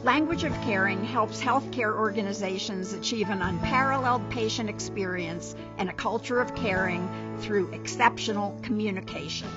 Language of Caring helps healthcare organizations achieve an unparalleled patient experience and a culture of caring through exceptional communication.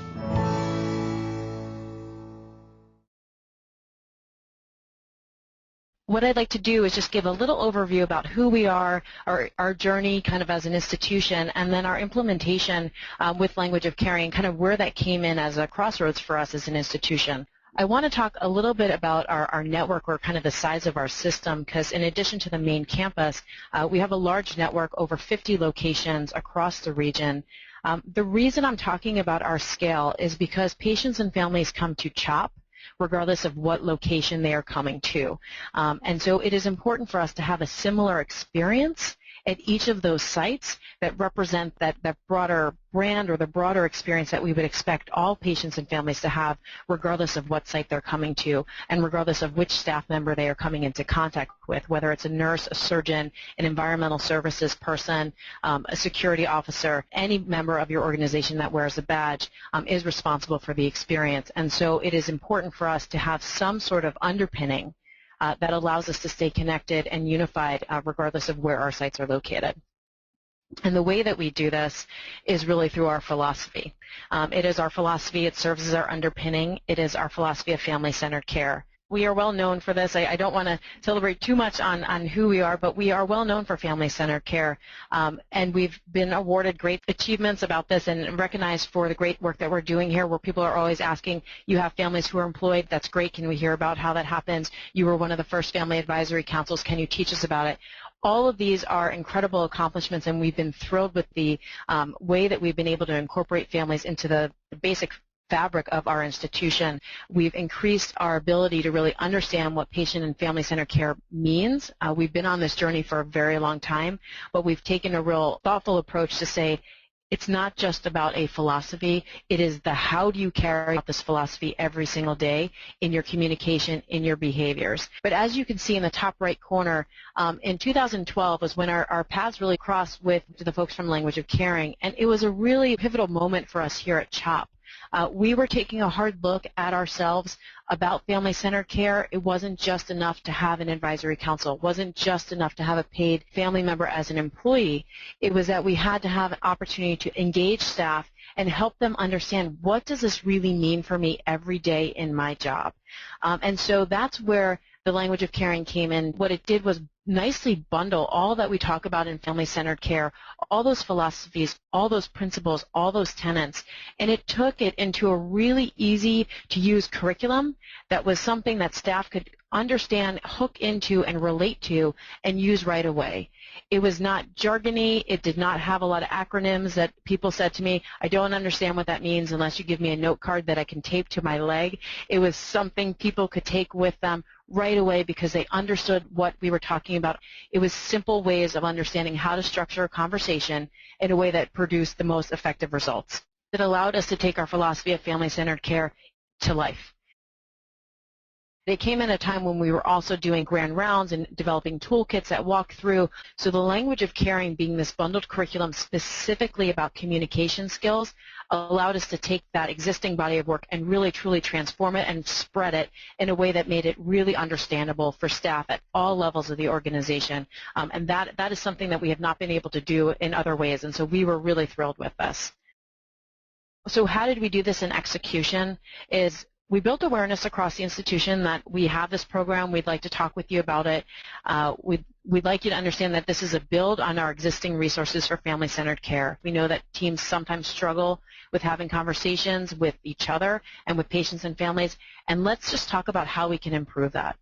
What I'd like to do is just give a little overview about who we are, our journey kind of as an institution, and then our implementation with Language of Caring, kind of where that came in as a crossroads for us as an institution. I want to talk a little bit about our network, or kind of the size of our system, because in addition to the main campus, we have a large network, over 50 locations across the region. The reason I'm talking about our scale is because patients and families come to CHOP regardless of what location they are coming to. And so it is important for us to have a similar experience at each of those sites that represent that broader brand, or the broader experience that we would expect all patients and families to have regardless of what site they're coming to, and regardless of which staff member they are coming into contact with, whether it's a nurse, a surgeon, an environmental services person, a security officer. Any member of your organization that wears a badge is responsible for the experience. And so it is important for us to have some sort of underpinning that allows us to stay connected and unified regardless of where our sites are located. And the way that we do this is really through our philosophy. It is our philosophy. It serves as our underpinning. It is our philosophy of family-centered care. We are well known for this. I don't want to celebrate too much on who we are, but we are well known for family-centered care. And we've been awarded great achievements about this and recognized for the great work that we're doing here, where people are always asking, you have families who are employed, that's great, can we hear about how that happens? You were one of the first family advisory councils, can you teach us about it? All of these are incredible accomplishments, and we've been thrilled with the way that we've been able to incorporate families into the basic fabric of our institution. We've increased our ability to really understand what patient and family-centered care means. We've been on this journey for a very long time, but we've taken a real thoughtful approach to say, it's not just about a philosophy, it is the how do you carry out this philosophy every single day in your communication, in your behaviors. But as you can see in the top right corner, in 2012 was when our paths really crossed with the folks from Language of Caring, and it was a really pivotal moment for us here at CHOP. We were taking a hard look at ourselves about family-centered care. It wasn't just enough to have an advisory council. It wasn't just enough to have a paid family member as an employee. It was that we had to have an opportunity to engage staff and help them understand, what does this really mean for me every day in my job? And so that's where the Language of Caring came in. What it did was nicely bundle all that we talk about in family-centered care, all those philosophies, all those principles, all those tenets, and it took it into a really easy-to-use curriculum that was something that staff could understand, hook into, and relate to, and use right away. It was not jargony. It did not have a lot of acronyms that people said to me, I don't understand what that means unless you give me a note card that I can tape to my leg. It was something people could take with them right away because they understood what we were talking about. It was simple ways of understanding how to structure a conversation in a way that produced the most effective results. It allowed us to take our philosophy of family-centered care to life. They came in a time when we were also doing grand rounds and developing toolkits that walk through. So the Language of Caring, being this bundled curriculum specifically about communication skills, allowed us to take that existing body of work and really truly transform it and spread it in a way that made it really understandable for staff at all levels of the organization. And that is something that we have not been able to do in other ways, and so we were really thrilled with this. So how did we do this in execution? We built awareness across the institution that we have this program. We'd like to talk with you about it. We'd like you to understand that this is a build on our existing resources for family-centered care. We know that teams sometimes struggle with having conversations with each other and with patients and families, and let's just talk about how we can improve that.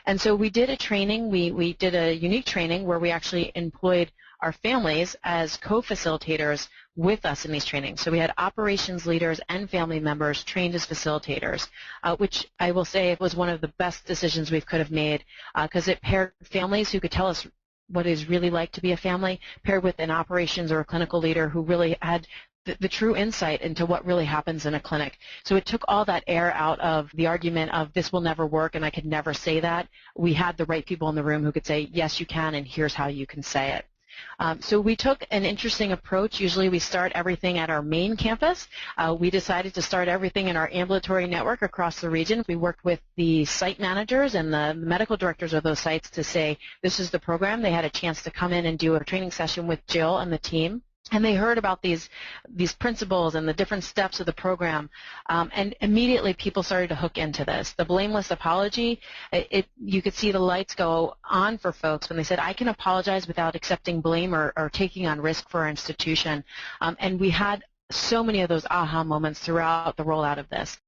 And so we did a training. We did a unique training where we actually employed our families as co-facilitators with us in these trainings. So we had operations leaders and family members trained as facilitators, which I will say was one of the best decisions we could have made because it paired families who could tell us what it is really like to be a family, paired with an operations or a clinical leader who really had the true insight into what really happens in a clinic. So it took all that air out of the argument of this will never work and I could never say that. We had the right people in the room who could say, yes, you can, and here's how you can say it. So we took an interesting approach. Usually we start everything at our main campus. We decided to start everything in our ambulatory network across the region. We worked with the site managers and the medical directors of those sites to say, this is the program. They had a chance to come in and do a training session with Jill and the team. And they heard about these principles and the different steps of the program, and immediately people started to hook into this. The blameless apology, you could see the lights go on for folks when they said, I can apologize without accepting blame or taking on risk for our institution. And we had so many of those aha moments throughout the rollout of this.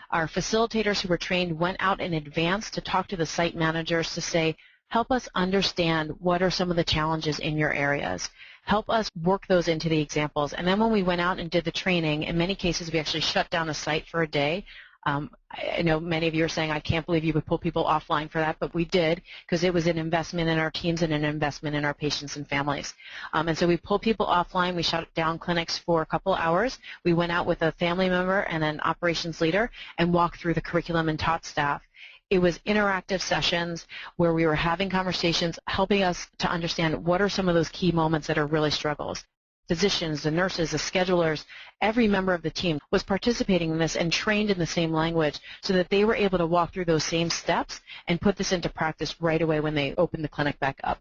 Our facilitators who were trained went out in advance to talk to the site managers to say, help us understand what are some of the challenges in your areas. Help us work those into the examples. And then when we went out and did the training, in many cases we actually shut down a site for a day. I know many of you are saying, I can't believe you would pull people offline for that, but we did because it was an investment in our teams and an investment in our patients and families. And so we pulled people offline. We shut down clinics for a couple hours. We went out with a family member and an operations leader and walked through the curriculum and taught staff. It was interactive sessions where we were having conversations, helping us to understand what are some of those key moments that are really struggles. Physicians, the nurses, the schedulers, every member of the team was participating in this and trained in the same language so that they were able to walk through those same steps and put this into practice right away when they opened the clinic back up.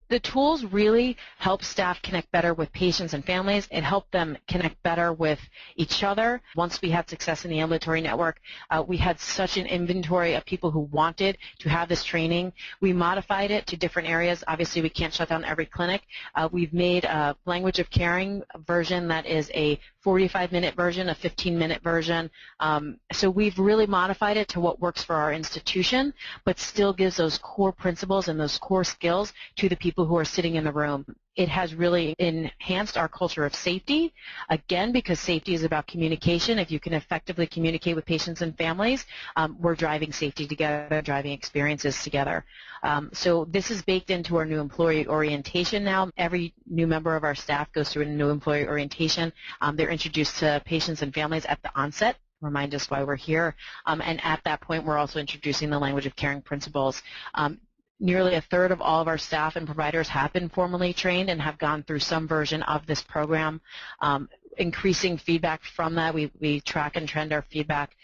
The tools really help staff connect better with patients and families. It helped them connect better with each other. Once we had success in the ambulatory network, we had such an inventory of people who wanted to have this training. We modified it to different areas. Obviously, we can't shut down every clinic. We've made a language of caring version that is a 45-minute version, a 15-minute version. So we've really modified it to what works for our institution, but still gives those core principles and those core skills to the people who are sitting in the room. It has really enhanced our culture of safety, again, because safety is about communication. If you can effectively communicate with patients and families, we're driving safety together, driving experiences together. So this is baked into our new employee orientation now. Every new member of our staff goes through a new employee orientation. They're introduced to patients and families at the onset, remind us why we're here, and at that point we're also introducing the language of caring principles. Nearly a third of all of our staff and providers have been formally trained and have gone through some version of this program. Increasing feedback from that, we track and trend our feedback,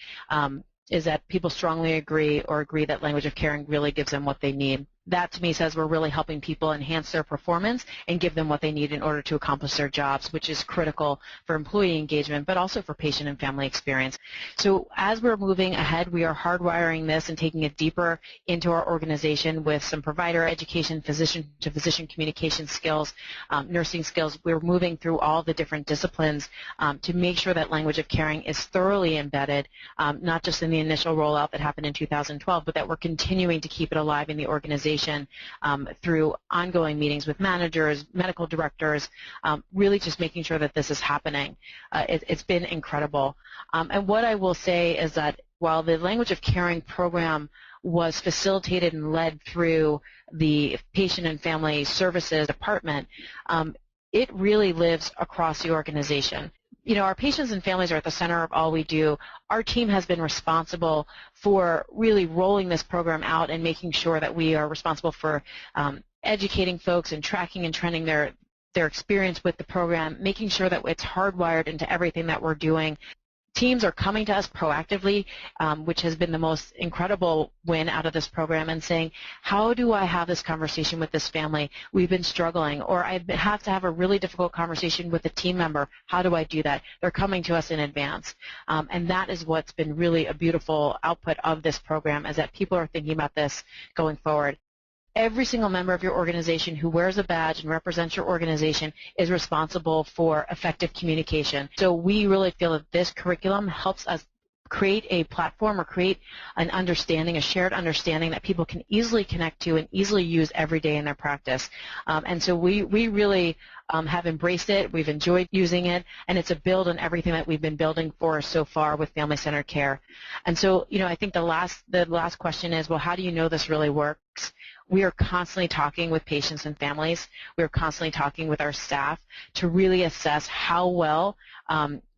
is that people strongly agree that language of caring really gives them what they need. That to me says we're really helping people enhance their performance and give them what they need in order to accomplish their jobs, which is critical for employee engagement, but also for patient and family experience. So as we're moving ahead, we are hardwiring this and taking it deeper into our organization with some provider education, physician-to-physician communication skills, nursing skills. We're moving through all the different disciplines to make sure that language of caring is thoroughly embedded, not just in the initial rollout that happened in 2012, but that we're continuing to keep it alive in the organization through ongoing meetings with managers, medical directors, really just making sure that this is happening. It's been incredible. And what I will say is that while the language of caring program was facilitated and led through the patient and family services department, it really lives across the organization. You know, our patients and families are at the center of all we do. Our team has been responsible for really rolling this program out and making sure that we are responsible for educating folks and tracking and trending their experience with the program, making sure that it's hardwired into everything that we're doing. Teams are coming to us proactively, which has been the most incredible win out of this program, and saying, how do I have this conversation with this family? We've been struggling, or I have to have a really difficult conversation with a team member. How do I do that? They're coming to us in advance. And that is what's been really a beautiful output of this program, is that people are thinking about this going forward. Every single member of your organization who wears a badge and represents your organization is responsible for effective communication. So we really feel that this curriculum helps us create a platform or create an understanding, a shared understanding that people can easily connect to and easily use every day in their practice. And so we really have embraced it. We've enjoyed using it, and it's a build on everything that we've been building for so far with family-centered care. And so, you know, I think the last question is, well, how do you know this really works? We are constantly talking with patients and families. We are constantly talking with our staff to really assess how well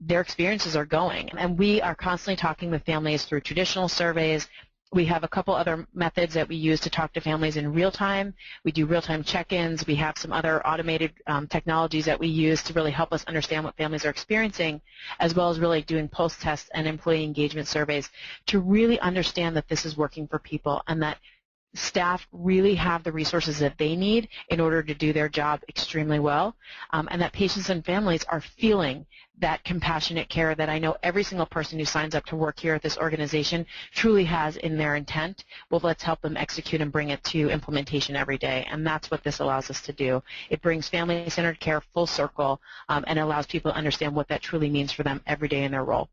their experiences are going. And we are constantly talking with families through traditional surveys, We have a couple other methods that we use to talk to families in real time. We do real-time check-ins. We have some other automated technologies that we use to really help us understand what families are experiencing, as well as really doing pulse tests and employee engagement surveys to really understand that this is working for people and that staff really have the resources that they need in order to do their job extremely well, and that patients and families are feeling that compassionate care that I know every single person who signs up to work here at this organization truly has in their intent. Well, let's help them execute and bring it to implementation every day, and that's what this allows us to do. It brings family-centered care full circle and allows people to understand what that truly means for them every day in their role.